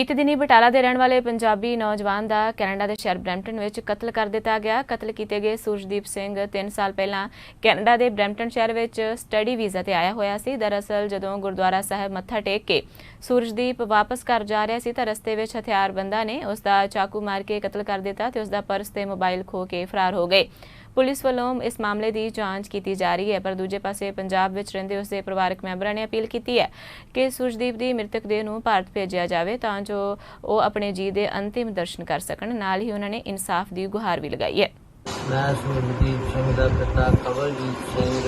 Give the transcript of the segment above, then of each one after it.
बीते दिनी बटाला के रहने वाले पंजाबी नौजवान का कैनेडा के शहर ब्रैम्पटन में कतल कर दिता गया। कतल किए गए सूरजदीप सिंह 3 साल पहला कैनेडा के ब्रैम्पटन शहर में स्टडी वीज़ा ते आया होया सी। दरअसल जदों गुरुद्वारा साहब मत्था टेक के सूरजदीप वापस घर जा रहा सी तां रस्ते में हथियारबंदा ने उसका चाकू मार के कतल कर दिता ते उसका पर्स ते मोबाइल खो के फरार हो गए। पुलिस वालों इस मामले की जांच की जा रही है, पर दूजे पासे पंजाब विच रहिंदे उसके परिवारक मैंबरां ने अपील की है कि सूरजदीप की मृतक देह नूं भारत भेजिया जाए तां जो वो अपने जी के अंतिम दर्शन कर सकन। नाल ही उन्होंने इंसाफ की गुहार भी लगाई है। मैं सूरजदीप सिंह दा पिता कवलजीत सिंह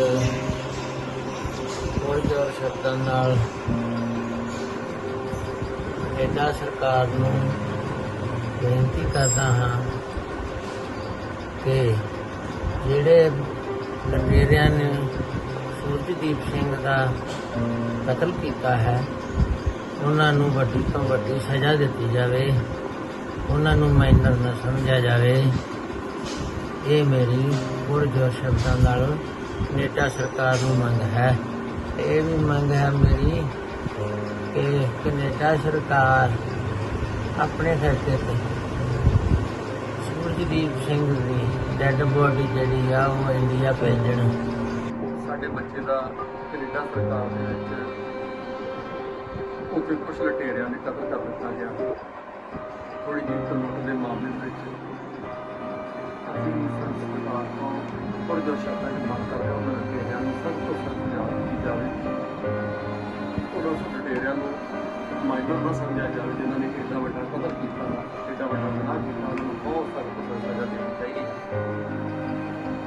कुछ और शब्दां नाल कनेडा सरकार नूं बेनती करदा हां कि ਜਿਹੜੇ ਲਟੇਰਿਆਂ ਨੇ सूरजदीप सिंह ਦਾ ਕਤਲ ਕੀਤਾ ਹੈ ਉਹਨਾਂ ਨੂੰ ਵੱਡੀ ਤੋਂ ਵੱਡੀ ਸਜ਼ਾ ਦਿੱਤੀ ਜਾਵੇ, ਉਹਨਾਂ ਨੂੰ ਮਾਈਨਰ ਨਾ ਸਮਝਿਆ ਜਾਵੇ। ਇਹ ਮੇਰੀ ਪੁਰਜੋਰ ਸ਼ਬਦਾਂ ਨਾਲ ਕੈਨੇਡਾ ਸਰਕਾਰ ਨੂੰ ਮੰਗ ਹੈ। ਇਹ ਵੀ ਮੰਗ ਹੈ ਮੇਰੀ ਕਿ ਕੈਨੇਡਾ ਸਰਕਾਰ ਆਪਣੇ ਖਰਚੇ ਤੇ सूरजदीप सिंह की डैड बॉडी जी इंडिया भेजन। साडे बच्चे का कनेडा सरकार दे विच उत्थे कुछ लटेरिया ने कतल कर दिता गया। थोड़ी जी कानून के मामले में सरकार को पुरजोर शब्दों में मांग कर रहे हैं लटेरिया सख्त तो सख्त सजा दी जाए और उस लटेरिया माइनर ना समझा जाए जिन्होंने एडा वड्डा कतल किया, एडा वड्डा गुनाह किया, उन्होंने बहुत सख्त तो सख्त सजा देनी चाहिए।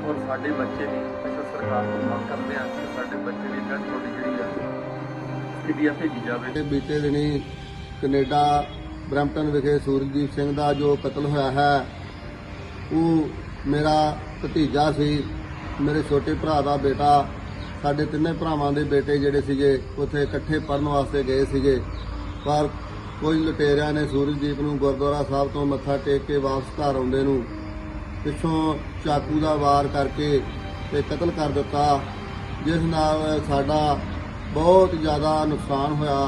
और साडे बच्चे भी अच्छा सरकार को मांग करते हैं कि साडे बच्चे भी डेड बॉडी जी इंडिया भेजी जाए। बीते दिनी कनेडा ब्रैम्पटन विखे सूरजदीप सिंह का जो कतल होया है वो मेरा भतीजा सी, मेरे छोटे भरा का बेटा। साडे तिन्ने भरावां दे बेटे जिहड़े सीगे उत्थे इकट्ठे पढ़न वास्ते गए सीगे, पर कुछ लटेरिया ने सूरजदीप नूं गुरुद्वारा साहब तो मत्था टेक के वापस घर आउंदे नूं पिछों चाकू का वार करके ते कतल कर दिता, जिस नाल साडा बहुत ज़्यादा नुकसान होया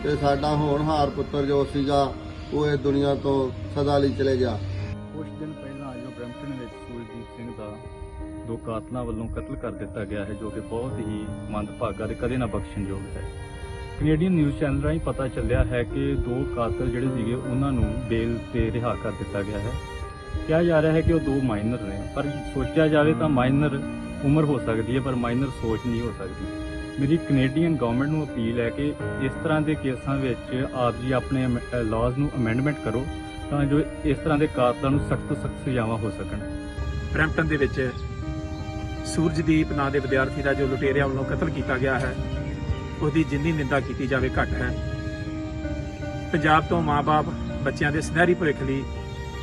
ते साडा होनहार पुत्र जो सीगा वो इस दुनिया तो सदा लई चले गया। कुछ दिन पहला जो ब्रैम्पटन में सूरजदीप सिंह का दो कातलों वालों कतल कर दिता गया है, जो कि बहुत ही मंदभागा ते कदे ना बख्शणयोग है। कनेडियन न्यूज़ चैनल राਹੀਂ पता चलिया है कि दो कातल ਜਿਹੜੇ ਸੀਗੇ ਉਹਨਾਂ ਨੂੰ ਬੇਲ ਤੇ ਰਿਹਾ ਕਰ ਦਿੱਤਾ ਗਿਆ ਹੈ। ਕਿਹਾ ਜਾ ਰਿਹਾ ਹੈ ਕਿ ਉਹ ਦੋ ਮਾਈਨਰ ਨੇ, ਪਰ ਸੋਚਿਆ ਜਾਵੇ ਤਾਂ ਮਾਈਨਰ ਉਮਰ ਹੋ ਸਕਦੀ ਹੈ ਪਰ ਮਾਈਨਰ ਸੋਚ ਨਹੀਂ ਹੋ ਸਕਦੀ। ਮੇਰੀ ਕੈਨੇਡੀਅਨ ਗਵਰਨਮੈਂਟ ਨੂੰ ਅਪੀਲ ਹੈ ਕਿ ਇਸ ਤਰ੍ਹਾਂ ਦੇ ਕੇਸਾਂ ਵਿੱਚ ਆਪ ਜੀ ਆਪਣੇ ਲਾਜ਼ ਨੂੰ ਅਮੈਂਡਮੈਂਟ ਕਰੋ ਤਾਂ ਜੋ ਇਸ ਤਰ੍ਹਾਂ ਦੇ ਕਾਤਲਾਂ ਨੂੰ ਸਖਤ ਤੋਂ ਸਖਤ ਸਜ਼ਾਵਾਂ ਹੋ ਸਕਣ। ਬਰੈਂਪਟਨ ਦੇ ਵਿੱਚ सूरजदीप ਨਾਂ ਦੇ ਵਿਦਿਆਰਥੀ ਦਾ ਜੋ ਲੁਟੇਰਿਆਂ ਵੱਲੋਂ ਕਤਲ ਕੀਤਾ ਗਿਆ ਹੈ ਉਹਦੀ ਜਿੰਨੀ ਨਿੰਦਾ ਕੀਤੀ ਜਾਵੇ ਘੱਟ ਹੈ। ਪੰਜਾਬ ਤੋਂ ਮਾਂ-ਬਾਪ ਬੱਚਿਆਂ ਦੇ ਸੁਨਹਿਰੀ ਭਵਿੱਖ ਲਈ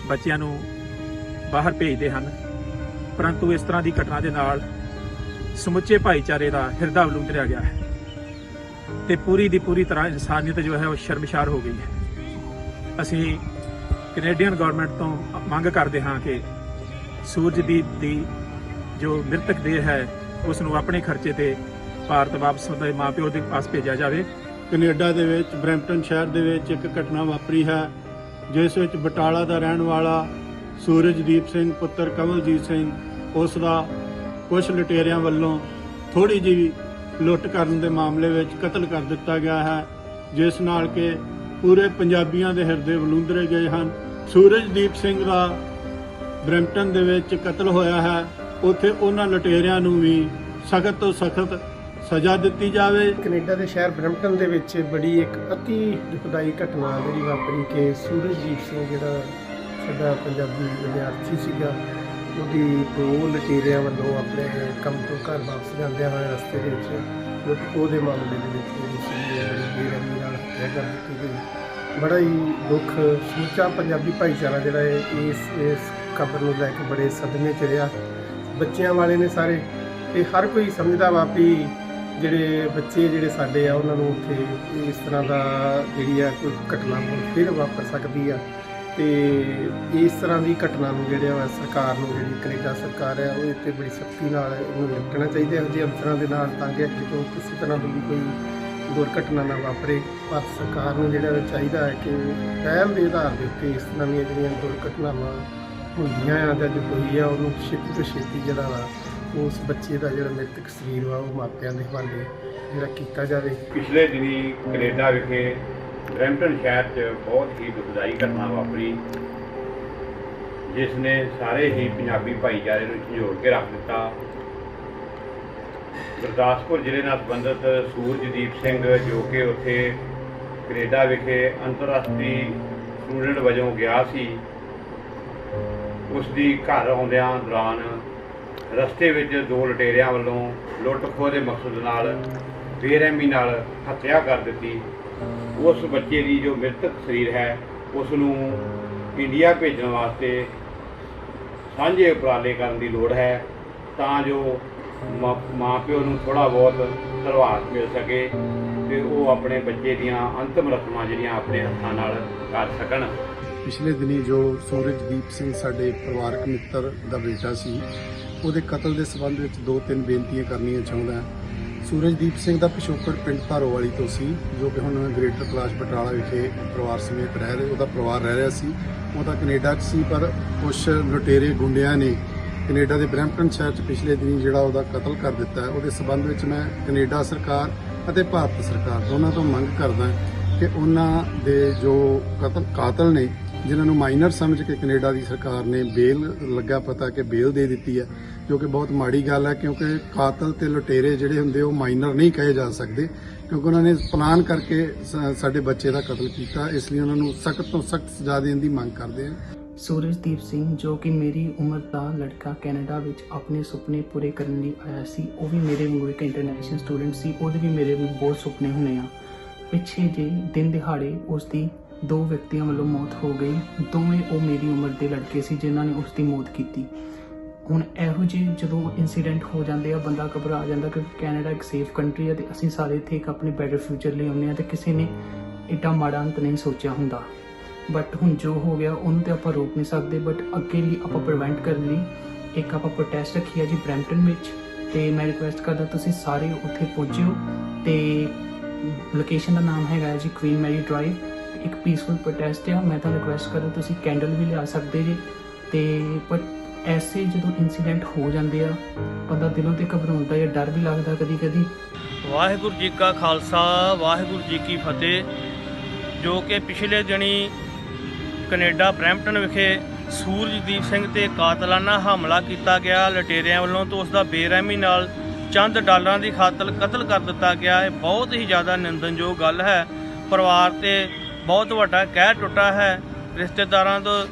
ਬੱਚਿਆਂ ਨੂੰ ਬਾਹਰ ਭੇਜਦੇ ਹਨ, ਪਰੰਤੂ ਇਸ ਤਰ੍ਹਾਂ ਦੀ ਘਟਨਾ ਦੇ ਨਾਲ ਸਮੁੱਚੇ ਭਾਈਚਾਰੇ ਦਾ ਹਿਰਦਾ ਵਲੂੰਦਰਿਆ ਗਿਆ ਹੈ ਤੇ ਪੂਰੀ ਦੀ ਪੂਰੀ ਤਰ੍ਹਾਂ ਇਨਸਾਨੀਅਤ ਜੋ ਹੈ ਉਹ ਸ਼ਰਮਸ਼ਾਰ ਹੋ ਗਈ ਹੈ। ਅਸੀਂ ਕੈਨੇਡੀਅਨ ਗਵਰਨਮੈਂਟ ਤੋਂ ਮੰਗ ਕਰਦੇ ਹਾਂ ਕਿ सूरजदीप ਦੀ जो मृतक देह है उसनूं अपने खर्चे ते भारत वापस ਉਹਦੇ ਮਾਂ-ਪਿਓ ਦੇ ਪਾਸ ਭੇਜਿਆ ਜਾਵੇ। ਕੈਨੇਡਾ ਦੇ ਵਿੱਚ ਬਰੈਂਪਟਨ ਸ਼ਹਿਰ ਦੇ ਵਿੱਚ ਇੱਕ ਘਟਨਾ ਵਾਪਰੀ ਹੈ ਜਿਸ ਵਿੱਚ ਬਟਾਲਾ ਦਾ ਰਹਿਣ ਵਾਲਾ सूरजदीप ਸਿੰਘ ਪੁੱਤਰ ਕਵਲਜੀਤ ਸਿੰਘ ਉਸ ਦਾ ਕੁਝ ਲਟੇਰਿਆਂ ਵੱਲੋਂ ਥੋੜੀ ਜਿਹੀ ਲੁੱਟ ਕਰਨ ਦੇ ਮਾਮਲੇ ਵਿੱਚ ਕਤਲ ਕਰ ਦਿੱਤਾ ਗਿਆ ਹੈ, ਜਿਸ ਨਾਲ ਕਿ ਪੂਰੇ ਪੰਜਾਬੀਆਂ ਦੇ ਹਿਰਦੇ ਵਲੂੰਦਰੇ ਗਏ ਹਨ। सूरजदीप ਸਿੰਘ ਦਾ ਬਰੈਂਪਟਨ ਦੇ ਵਿੱਚ ਕਤਲ ਹੋਇਆ ਹੈ, ਉੱਥੇ ਉਹਨਾਂ ਲਟੇਰਿਆਂ ਨੂੰ ਵੀ ਸਖਤ ਤੋਂ ਸਖਤ ਸਜ਼ਾ ਦਿੱਤੀ ਜਾਵੇ। ਕੈਨੇਡਾ ਦੇ ਸ਼ਹਿਰ ਬਰੈਂਪਟਨ ਦੇ ਵਿੱਚ ਬੜੀ ਇੱਕ ਅਤੀ ਦੁਖਦਾਈ ਘਟਨਾ ਜਿਹੜੀ ਵਾਪਰੀ ਕਿ सूरजदीप ਸਿੰਘ ਜਿਹੜਾ ਸਾਡਾ ਪੰਜਾਬੀ ਵਿਦਿਆਰਥੀ ਸੀਗਾ, ਉਹਦੀ ਦੋ ਲਟੇਰਿਆਂ ਵੱਲੋਂ ਆਪਣੇ ਕੰਮ ਤੋਂ ਘਰ ਵਾਪਸ ਜਾਂਦਿਆਂ ਹੋਏ ਰਸਤੇ ਦੇ ਵਿੱਚ ਉਹਦੇ ਮਾਮਲੇ ਦੇ ਵਿੱਚ ਜਿਹੜੀ ਸੀ ਬੜੀ ਬੇਰਹਿਮੀ ਨਾਲ ਹੱਤਿਆ ਕਰ ਦਿੱਤੀ ਗਈ। ਬੜਾ ਹੀ ਦੁੱਖ ਸਮੁੱਚਾ ਪੰਜਾਬੀ ਭਾਈਚਾਰਾ ਜਿਹੜਾ ਹੈ ਇਸ ਖਬਰ ਨੂੰ ਲੈ ਕੇ ਬੜੇ ਸਦਮੇ 'ਚ ਰਿਹਾ। ਬੱਚਿਆਂ ਵਾਲੇ ਨੇ ਸਾਰੇ ਤੇ ਹਰ ਕੋਈ ਸਮਝਦਾ ਵਾ ਵੀ ਜਿਹੜੇ ਬੱਚੇ ਜਿਹੜੇ ਸਾਡੇ ਆ ਉਹਨਾਂ ਨੂੰ ਉੱਥੇ ਇਸ ਤਰ੍ਹਾਂ ਦਾ ਜਿਹੜੀ ਆ ਕੋਈ ਘਟਨਾ ਫਿਰ ਵਾਪਰ ਸਕਦੀ ਆ ਤੇ ਇਸ ਤਰ੍ਹਾਂ ਦੀ ਘਟਨਾ ਨੂੰ ਜਿਹੜਾ ਵਾ ਸਰਕਾਰ ਨੂੰ ਜਿਹੜੀ ਕੈਨੇਡਾ ਸਰਕਾਰ ਹੈ ਉਹ ਇੱਥੇ ਬੜੀ ਸਖਤੀ ਨਾਲ ਇਹਨੂੰ ਨਿਪਟਣਾ ਚਾਹੀਦਾ ਇਹੋ ਜਿਹੇ ਅਫਸਰਾਂ ਦੇ ਨਾਲ ਤਾਂ ਕਿ ਅੱਗੇ ਤੋਂ ਕਿਸੇ ਤਰ੍ਹਾਂ ਦੀ ਕੋਈ ਦੁਰਘਟਨਾ ਨਾ ਵਾਪਰੇ। ਭਾਰਤ ਸਰਕਾਰ ਨੂੰ ਜਿਹੜਾ ਚਾਹੀਦਾ ਹੈ ਕਿ ਪਹਿਲ ਦੇ ਆਧਾਰ ਦੇ ਉੱਤੇ ਇਸ ਤਰ੍ਹਾਂ ਦੀਆਂ ਜਿਹੜੀਆਂ ਦੁਰਘਟਨਾਵਾਂ ਹੁੰਦੀਆਂ ਆ ਜਾਂ ਜੋ ਹੋਈ ਆ ਉਹਨੂੰ ਛੇਤੀ ਤੋਂ ਛੇਤੀ ਜਿਹੜਾ ਵਾ ਉਸ ਬੱਚੇ ਦਾ ਜਿਹੜਾ ਮ੍ਰਿਤਕ ਸਰੀਰ ਵਾ ਉਹ ਮਾਪਿਆਂ ਦੇ ਹਵਾਲੇ ਜਿਹੜਾ ਕੀਤਾ ਜਾਵੇ। ਪਿਛਲੇ ਦਿਨੀ ਕੈਨੇਡਾ ਵਿਖੇ ਬਰੈਂਪਟਨ ਸ਼ਹਿਰ 'ਚ ਬਹੁਤ ਹੀ ਦੁਖਦਾਈ ਘਟਨਾ ਵਾਪਰੀ, ਜਿਸ ਨੇ ਸਾਰੇ ਹੀ ਪੰਜਾਬੀ ਭਾਈਚਾਰੇ ਨੂੰ ਝੰਜੋੜ ਕੇ ਰੱਖ ਦਿੱਤਾ। ਗੁਰਦਾਸਪੁਰ ਜ਼ਿਲ੍ਹੇ ਨਾਲ ਸੰਬੰਧਿਤ ਸੂਰਜਦੀਪ ਸਿੰਘ, ਜੋ ਕਿ ਉੱਥੇ ਕੈਨੇਡਾ ਵਿਖੇ ਅੰਤਰਰਾਸ਼ਟਰੀ ਸਟੂਡੈਂਟ ਵਜੋਂ ਗਿਆ ਸੀ, ਉਸ ਦੀ ਘਰ ਆਉਂਦਿਆਂ ਦੌਰਾਨ ਰਸਤੇ ਵਿੱਚ 2 ਲੁਟੇਰਿਆਂ ਵੱਲੋਂ ਲੁੱਟ ਖੋਹ ਦੇ ਮਕਸਦ ਨਾਲ ਬੇਰਹਿਮੀ ਨਾਲ ਹੱਤਿਆ ਕਰ ਦਿੱਤੀ। ਉਸ ਬੱਚੇ ਦੀ ਜੋ ਮ੍ਰਿਤਕ ਸਰੀਰ ਹੈ ਉਸ ਨੂੰ ਇੰਡੀਆ ਭੇਜਣ ਵਾਸਤੇ ਸਾਂਝੇ ਉਪਰਾਲੇ ਕਰਨ ਦੀ ਲੋੜ ਹੈ, ਤਾਂ ਜੋ ਮਾਂ ਪਿਓ ਨੂੰ ਥੋੜ੍ਹਾ ਬਹੁਤ ਧਰਵਾਸ ਮਿਲ ਸਕੇ ਤੇ ਉਹ ਆਪਣੇ ਬੱਚੇ ਦੀਆਂ ਅੰਤਿਮ ਰਸਮਾਂ ਜਿਹੜੀਆਂ ਆਪਣੇ ਹੱਥਾਂ ਨਾਲ ਕਰ ਸਕਣ। ਪਿਛਲੇ ਦਿਨੀ ਜੋ ਸੂਰਜਦੀਪ ਸਿੰਘ ਸਾਡੇ ਪਰਿਵਾਰਕ ਮਿੱਤਰ ਦਾ ਬੇਟਾ ਸੀ, ਉਹਦੇ ਕਤਲ ਦੇ ਸੰਬੰਧ ਵਿੱਚ 2-3 ਬੇਨਤੀਆਂ ਕਰਨੀਆਂ ਚਾਹੁੰਦਾ ਹਾਂ। ਸੂਰਜਦੀਪ ਸਿੰਘ ਦਾ ਪਿਛੋਕੜ ਪਿੰਡ ਧਾਰੋਵਾਲੀ ਤੋਂ ਸੀ, ਜੋ ਕਿ ਹੁਣ ਗ੍ਰੇਟਰ ਕੈਲਾਸ਼ ਬਟਾਲਾ ਵਿਖੇ ਪਰਿਵਾਰ ਸਮੇਤ ਉਹਦਾ ਪਰਿਵਾਰ ਰਹਿ ਰਿਹਾ ਸੀ। ਉਹ ਤਾਂ ਕੈਨੇਡਾ 'ਚ ਸੀ, ਪਰ ਕੁਛ ਲੁਟੇਰੇ ਗੁੰਡਿਆਂ ਨੇ ਕੈਨੇਡਾ ਦੇ ਬਰੈਂਪਟਨ ਸ਼ਹਿਰ 'ਚ ਪਿਛਲੇ ਦਿਨੀ ਜਿਹੜਾ ਉਹਦਾ ਕਤਲ ਕਰ ਦਿੱਤਾ ਹੈ। ਉਹਦੇ ਸੰਬੰਧ ਵਿੱਚ ਮੈਂ ਕੈਨੇਡਾ ਸਰਕਾਰ ਅਤੇ ਭਾਰਤ ਸਰਕਾਰ ਦੋਨਾਂ ਤੋਂ ਮੰਗ ਕਰਦਾ ਕਿ ਉਹਨਾਂ ਦੇ ਜੋ ਕਾਤਲ ਨੇ, ਜਿਨ੍ਹਾਂ ਨੂੰ ਮਾਈਨਰ ਸਮਝ ਕੇ ਕੈਨੇਡਾ ਦੀ ਸਰਕਾਰ ਨੇ ਬੇਲ ਲੱਗਾ ਪਤਾ ਕਿ ਬੇਲ ਦੇ ਦਿੱਤੀ ਹੈ, ਜੋ ਕਿ ਬਹੁਤ ਮਾੜੀ ਗੱਲ ਹੈ, ਕਿਉਂਕਿ ਕਾਤਲ ਤੇ ਲੁਟੇਰੇ ਜਿਹੜੇ ਹੁੰਦੇ ਉਹ ਮਾਈਨਰ ਨਹੀਂ ਕਹੇ ਜਾ ਸਕਦੇ, ਕਿਉਂਕਿ ਉਹਨਾਂ ਨੇ ਪਲਾਨ ਕਰਕੇ ਸਾਡੇ ਬੱਚੇ ਦਾ ਕਤਲ ਕੀਤਾ। ਇਸ ਲਈ ਉਹਨਾਂ ਨੂੰ ਸਖਤ ਤੋਂ ਸਖਤ ਸਜ਼ਾ ਦੇਣ ਦੀ ਮੰਗ ਕਰਦੇ ਹਾਂ। ਸੂਰਜਦੀਪ ਸਿੰਘ, ਜੋ ਕਿ ਮੇਰੀ ਉਮਰ ਦਾ ਲੜਕਾ ਕੈਨੇਡਾ ਵਿੱਚ ਆਪਣੇ ਸੁਪਨੇ ਪੂਰੇ ਕਰਨ ਲਈ ਆਇਆ ਸੀ, ਉਹ ਵੀ ਮੇਰੇ ਵਾਂਗੂ ਇੱਕ ਇੰਟਰਨੈਸ਼ਨਲ ਸਟੂਡੈਂਟ ਸੀ। ਉਹਦੇ ਵੀ ਮੇਰੇ ਵੀ ਬਹੁਤ ਸੁਪਨੇ ਹੁੰਦੇ ਆ। ਪਿੱਛੇ ਜੇ ਦਿਨ ਦਿਹਾੜੇ ਉਸ ਦੀ 2 ਵਿਅਕਤੀਆਂ ਵੱਲੋਂ ਮੌਤ ਹੋ ਗਈ। ਦੋਵੇਂ ਉਹ ਮੇਰੀ ਉਮਰ ਦੇ ਲੜਕੇ ਸੀ ਜਿਨ੍ਹਾਂ ਨੇ ਉਸ ਦੀ ਮੌਤ ਕੀਤੀ। ਹੁਣ ਇਹੋ ਜਿਹੇ ਜਦੋਂ ਇੰਸੀਡੈਂਟ ਹੋ ਜਾਂਦੇ ਆ, ਬੰਦਾ ਘਬਰਾ ਜਾਂਦਾ, ਕਿਉਂਕਿ ਕੈਨੇਡਾ ਇੱਕ ਸੇਫ ਕੰਟਰੀ ਹੈ ਤੇ ਅਸੀਂ ਸਾਰੇ ਇੱਥੇ ਇੱਕ ਆਪਣੇ ਬੈਟਰ ਫਿਊਚਰ ਲਈ ਆਉਂਦੇ ਹਾਂ ਤੇ ਕਿਸੇ ਨੇ ਏਡਾ ਮਾੜਾ ਅੰਤ ਨਹੀਂ ਸੋਚਿਆ ਹੁੰਦਾ। ਬਟ ਹੁਣ ਜੋ ਹੋ ਗਿਆ ਉਹਨੂੰ ਤੇ ਆਪਾਂ ਰੋਕ ਨਹੀਂ ਸਕਦੇ, ਬਟ ਅੱਗੇ ਲਈ ਆਪਾਂ ਪ੍ਰੀਵੈਂਟ ਕਰਨ ਲਈ ਇੱਕ ਆਪਾਂ ਪ੍ਰੋਟੈਸਟ ਰੱਖੀ ਆ ਜੀ ਬਰੈਂਪਟਨ ਵਿੱਚ, ਤੇ ਮੈਂ ਰਿਕੁਐਸਟ ਕਰਦਾ ਤੁਸੀਂ ਸਾਰੇ ਉੱਥੇ ਪਹੁੰਚਿਓ। ਤੇ ਲੋਕੇਸ਼ਨ ਦਾ ਨਾਮ ਹੈਗਾ ਜੀ ਕੁਈਨ ਮੈਰੀ ਡਰਾਈਵ। ਇੱਕ ਪੀਸਫੁਲ ਪ੍ਰੋਟੈਸਟ ਆ। ਮੈਂ ਤਾਂ ਰਿਕੁਐਸਟ ਕਰਦਾ ਤੁਸੀਂ ਕੈਂਡਲ ਵੀ ਲਿਆ ਸਕਦੇ ਜੀ। ਤੇ ਬਟ ਐਸੇ ਜਦੋਂ ਇੰਸੀਡੈਂਟ ਹੋ ਜਾਂਦੇ ਆ, ਬੰਦਾ ਦਿਲੋਂ ਤੇ ਘਬਰਾਉਂਦਾ ਜਾਂ ਡਰ ਵੀ ਲੱਗਦਾ ਕਦੀ ਕਦੀ। ਵਾਹਿਗੁਰੂ ਜੀ ਕਾ ਖਾਲਸਾ, ਵਾਹਿਗੁਰੂ ਜੀ ਕੀ ਫਤਿਹ। ਜੋ ਕਿ ਪਿਛਲੇ ਦਿਨੀ ਕੈਨੇਡਾ ਬਰੈਂਪਟਨ ਵਿਖੇ ਸੂਰਜਦੀਪ ਸਿੰਘ ਤੇ ਕਾਤਲਾਨਾ ਹਮਲਾ ਕੀਤਾ ਗਿਆ ਲੁਟੇਰਿਆਂ ਵੱਲੋਂ, ਤੋਂ ਉਸ ਦਾ ਬੇਰਹਿਮੀ ਨਾਲ ਚੰਦ ਡਾਲਰਾਂ ਦੀ ਖਾਤਰ ਕਤਲ ਕਰ ਦਿੱਤਾ ਗਿਆ ਹੈ। ਬਹੁਤ ਹੀ ਜ਼ਿਆਦਾ ਨਿੰਦਣਯੋਗ ਗੱਲ ਹੈ। ਪਰਿਵਾਰ ਤੇ ਬਹੁਤ ਵੱਡਾ ਕਹਿਰ ਟੁੱਟਾ ਹੈ। ਰਿਸ਼ਤੇਦਾਰਾਂ ਤੋਂ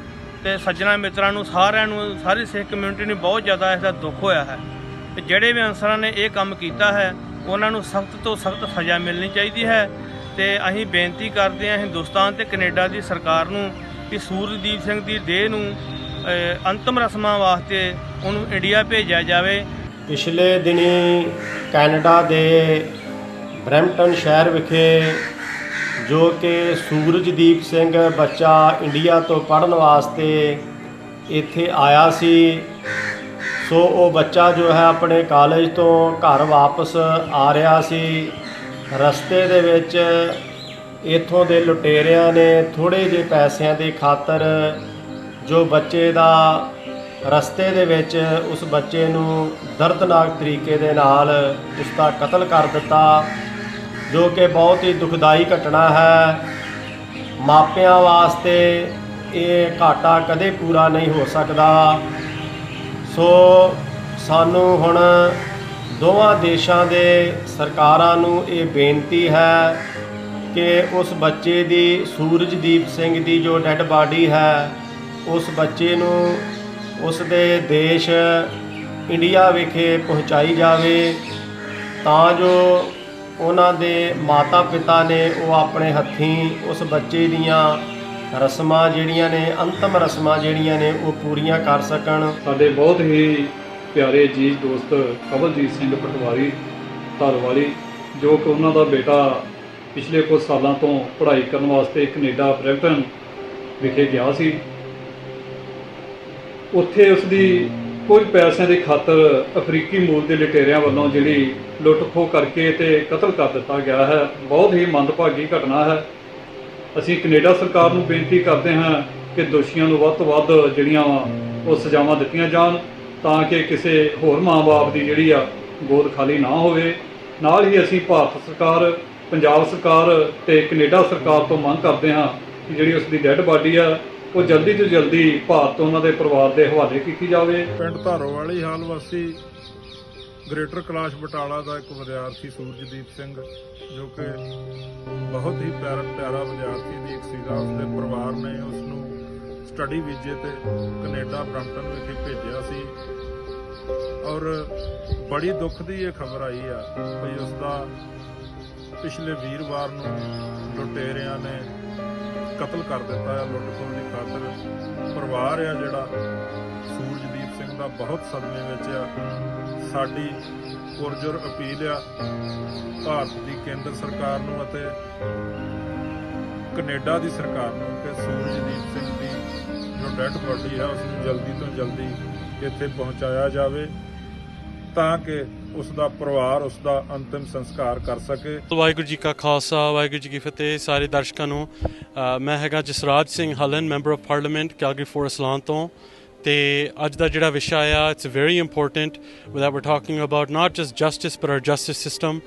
ਤੇ ਸੱਜਣਾ ਮਿੱਤਰਾਂ ਨੂੰ, ਸਾਰਿਆਂ ਨੂੰ, ਸਾਰੀ ਸਿੱਖ ਕਮਿਊਨਿਟੀ ਨੂੰ ਬਹੁਤ ਜ਼ਿਆਦਾ ਇਸ ਦਾ ਦੁੱਖ ਹੋਇਆ ਹੈ। ਤੇ ਜਿਹੜੇ ਵੀ ਅਨਸਰਾਂ ਨੇ ਇਹ ਕੰਮ ਕੀਤਾ ਹੈ ਉਹਨਾਂ ਨੂੰ ਸਖਤ ਤੋਂ ਸਖਤ ਸਜ਼ਾ ਮਿਲਣੀ ਚਾਹੀਦੀ ਹੈ। ਤੇ ਅਸੀਂ ਬੇਨਤੀ ਕਰਦੇ ਹਾਂ ਹਿੰਦੁਸਤਾਨ ਤੇ ਕੈਨੇਡਾ ਦੀ ਸਰਕਾਰ ਨੂੰ ਕਿ ਸੂਰਜਦੀਪ ਸਿੰਘ ਦੀ ਦੇਹ ਨੂੰ ਅੰਤਮ ਰਸਮਾਂ ਵਾਸਤੇ ਉਹਨੂੰ ਇੰਡੀਆ ਭੇਜਿਆ ਜਾਵੇ। ਪਿਛਲੇ ਦਿਨੀ ਕੈਨੇਡਾ ਦੇ ਬਰੈਂਪਟਨ ਸ਼ਹਿਰ ਵਿਖੇ ਜੋ ਕਿ ਸੂਰਜਦੀਪ ਸਿੰਘ ਬੱਚਾ ਇੰਡੀਆ ਤੋਂ ਪੜ੍ਹਨ ਵਾਸਤੇ ਇੱਥੇ ਆਇਆ ਸੀ। ਸੋ ਉਹ ਬੱਚਾ ਜੋ ਹੈ ਆਪਣੇ ਕਾਲਜ ਤੋਂ ਘਰ ਵਾਪਸ ਆ ਰਿਹਾ ਸੀ। ਰਸਤੇ ਦੇ ਵਿੱਚ ਇੱਥੋਂ ਦੇ ਲੁਟੇਰਿਆਂ ਨੇ ਥੋੜ੍ਹੇ ਜਿਹੇ ਪੈਸਿਆਂ ਦੀ ਖਾਤਰ ਜੋ ਬੱਚੇ ਦਾ ਰਸਤੇ ਦੇ ਵਿੱਚ ਉਸ ਬੱਚੇ ਨੂੰ ਦਰਦਨਾਕ ਤਰੀਕੇ ਦੇ ਨਾਲ ਉਸ ਦਾ ਕਤਲ ਕਰ ਦਿੱਤਾ, ਜੋ ਕਿ ਬਹੁਤ ਹੀ ਦੁਖਦਾਈ ਘਟਨਾ ਹੈ। ਮਾਪਿਆਂ ਵਾਸਤੇ ਇਹ ਘਾਟਾ ਕਦੇ ਪੂਰਾ ਨਹੀਂ ਹੋ ਸਕਦਾ। ਸੋ ਸਾਨੂੰ ਹੁਣ ਦੋਵਾਂ ਦੇਸ਼ਾਂ ਦੇ ਸਰਕਾਰਾਂ ਨੂੰ ਇਹ ਬੇਨਤੀ ਹੈ ਕਿ ਉਸ ਬੱਚੇ ਦੀ, ਸੂਰਜਦੀਪ ਸਿੰਘ ਦੀ ਜੋ ਡੈੱਡ ਬਾਡੀ ਹੈ, ਉਸ ਬੱਚੇ ਨੂੰ ਉਸ ਦੇ ਦੇਸ਼ ਇੰਡੀਆ ਵਿਖੇ ਪਹੁੰਚਾਈ ਜਾਵੇ, ਤਾਂ ਜੋ ਉਹਨਾਂ ਦੇ ਮਾਤਾ ਪਿਤਾ ਨੇ ਉਹ ਆਪਣੇ ਹੱਥੀਂ ਉਸ ਬੱਚੇ ਦੀਆਂ ਰਸਮਾਂ ਜਿਹੜੀਆਂ ਨੇ, ਅੰਤਮ ਰਸਮਾਂ ਜਿਹੜੀਆਂ ਨੇ ਉਹ ਪੂਰੀਆਂ ਕਰ ਸਕਣ। ਸਾਡੇ ਬਹੁਤ ਹੀ ਪਿਆਰੇ ਅਜੀਜ਼ ਦੋਸਤ ਕਵਲਜੀਤ ਸਿੰਘ ਪਟਵਾਰੀ ਧਾਰੋਵਾਲੀ, ਜੋ ਕਿ ਉਹਨਾਂ ਦਾ ਬੇਟਾ ਪਿਛਲੇ ਕੁਝ ਸਾਲਾਂ ਤੋਂ ਪੜ੍ਹਾਈ ਕਰਨ ਵਾਸਤੇ ਕੈਨੇਡਾ ਬਰੈਂਪਟਨ ਵਿਖੇ ਗਿਆ ਸੀ। ਉੱਥੇ ਉਸ ਦੀ ਕੁਝ ਪੈਸਿਆਂ ਦੀ ਖਾਤਰ ਅਫਰੀਕੀ ਮੂਲ ਦੇ ਲੁਟੇਰਿਆਂ ਵੱਲੋਂ ਜਿਹੜੀ ਲੁੱਟ-ਖੋਹ ਕਰਕੇ ਤੇ ਕਤਲ ਕਰ ਦਿੱਤਾ ਗਿਆ ਹੈ। ਬਹੁਤ ਹੀ ਮੰਦਭਾਗੀ ਘਟਨਾ ਹੈ। ਅਸੀਂ ਕੈਨੇਡਾ ਸਰਕਾਰ ਨੂੰ ਬੇਨਤੀ ਕਰਦੇ ਹਾਂ ਕਿ ਦੋਸ਼ੀਆਂ ਨੂੰ ਵੱਧ ਤੋਂ ਵੱਧ ਜਿਹੜੀਆਂ ਉਹ ਸਜ਼ਾਵਾਂ ਦਿੱਤੀਆਂ ਜਾਣ ਤਾਂ ਕਿ ਕਿਸੇ ਹੋਰ ਮਾਂ-ਬਾਪ ਦੀ ਜਿਹੜੀ ਆ ਗੋਦ ਖਾਲੀ ਨਾ ਹੋਵੇ। ਨਾਲ ਹੀ ਅਸੀਂ ਭਾਰਤ ਸਰਕਾਰ, ਪੰਜਾਬ ਸਰਕਾਰ ਤੇ ਕੈਨੇਡਾ ਸਰਕਾਰ ਤੋਂ ਮੰਗ ਕਰਦੇ ਹਾਂ ਕਿ ਜਿਹੜੀ ਉਸ ਦੀ ਡੈੱਡ ਬਾਡੀ ਆ ਉਹ ਜਲਦੀ ਤੋਂ ਜਲਦੀ ਭਾਰਤ ਉਹਨਾਂ ਦੇ ਪਰਿਵਾਰ ਦੇ ਹਵਾਲੇ ਕੀਤੀ ਜਾਵੇ। ਪਿੰਡ ਧਾਰੋਵਾਲੀ ਹਾਲ ਵਾਸੀ ਗ੍ਰੇਟਰ ਕੈਲਾਸ਼ ਬਟਾਲਾ ਦਾ ਇੱਕ ਵਿਦਿਆਰਥੀ ਸੂਰਜਦੀਪ ਸਿੰਘ, ਜੋ ਕਿ ਬਹੁਤ ਹੀ ਪਿਆਰਾ ਵਿਦਿਆਰਥੀ ਦੀ ਇੱਕ ਸੀਗਾ, ਉਸਦੇ ਪਰਿਵਾਰ ਨੇ ਉਸ ਨੂੰ ਸਟੱਡੀ ਵੀਜ਼ੇ ਤੇ ਕੈਨੇਡਾ ਬਰੈਂਪਟਨ ਵਿਖੇ ਭੇਜਿਆ ਸੀ ਔਰ ਬੜੀ ਦੁੱਖ ਦੀ ਇਹ ਖਬਰ ਆਈ ਆ ਕਿ ਉਸਦਾ ਪਿਛਲੇ ਵੀਰਵਾਰ ਨੂੰ ਲੁਟੇਰਿਆਂ ਨੇ ਕਤਲ ਕਰ ਦਿੱਤਾ ਹੈ ਲੁੱਟ-ਖੋਹ ਦੀ ਖਾਤਰ। ਪਰਿਵਾਰ ਆ ਜਿਹੜਾ ਸੂਰਜਦੀਪ ਸਿੰਘ ਦਾ ਬਹੁਤ ਸਦਮੇ ਵਿੱਚ ਆ। ਸਾਡੀ ਪੁਰਜੋਰ ਅਪੀਲ ਆ ਭਾਰਤ ਦੀ ਕੇਂਦਰ ਸਰਕਾਰ ਨੂੰ ਅਤੇ ਕੈਨੇਡਾ ਦੀ ਸਰਕਾਰ ਨੂੰ ਕਿ ਸੂਰਜਦੀਪ ਸਿੰਘ ਦੀ ਜੋ ਡੈੱਡ ਬੋਡੀ ਹੈ ਉਸ ਨੂੰ ਜਲਦੀ ਤੋਂ ਜਲਦੀ ਇੱਥੇ ਪਹੁੰਚਾਇਆ ਜਾਵੇ ਤਾਂ ਕਿ ਉਸ ਦਾ ਪਰਿਵਾਰ ਉਸ ਦਾ ਅੰਤਿਮ ਸੰਸਕਾਰ ਕਰ ਸਕੇ। ਵਾਹਿਗੁਰੂ ਜੀ ਕਾ ਖਾਲਸਾ, ਵਾਹਿਗੁਰੂ ਜੀ ਕੀ ਫਤਿਹ। ਸਾਰੇ ਦਰਸ਼ਕਾਂ ਨੂੰ ਮੈਂ ਹੈਗਾ Jasraj Singh Hallan, member of parliament Calgary Forest Lawn ਤੋਂ। ਤੇ ਅੱਜ ਦਾ ਜਿਹੜਾ ਵਿਸ਼ਾ ਆ it's very important that we're talking about not just justice but our justice system।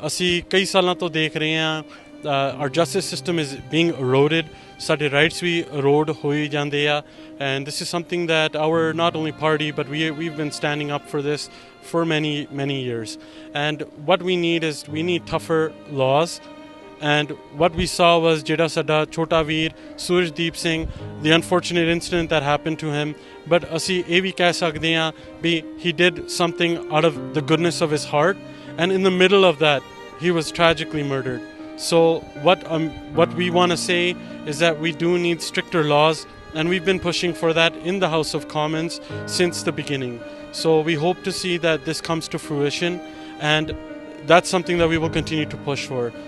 ਅਸੀਂ ਕਈ ਸਾਲਾਂ ਤੋਂ ਦੇਖ ਰਹੇ ਹਾਂ our justice system is being eroded, ਸਾਡੇ rights ਵੀ erode ਹੋਈ ਜਾਂਦੇ ਆ, and this is something that our not only party but we've been standing up for this for many years, and what we need is we need tougher laws। And what we saw was ਜਿਹੜਾ ਸਾਡਾ ਛੋਟਾ ਵੀਰ ਸੂਰਜਦੀਪ Singh, the unfortunate incident that happened to him, but ਅਸੀਂ ਇਹ ਵੀ ਕਹਿ ਸਕਦੇ ਹਾਂ ਵੀ he did something out of the goodness of his heart, and in the middle of that he was tragically murdered। So what we want to say is that we do need stricter laws, and we've been pushing for that in the House of Commons since the beginning। So we hope to see that this comes to fruition, and that's something that we will continue to push for।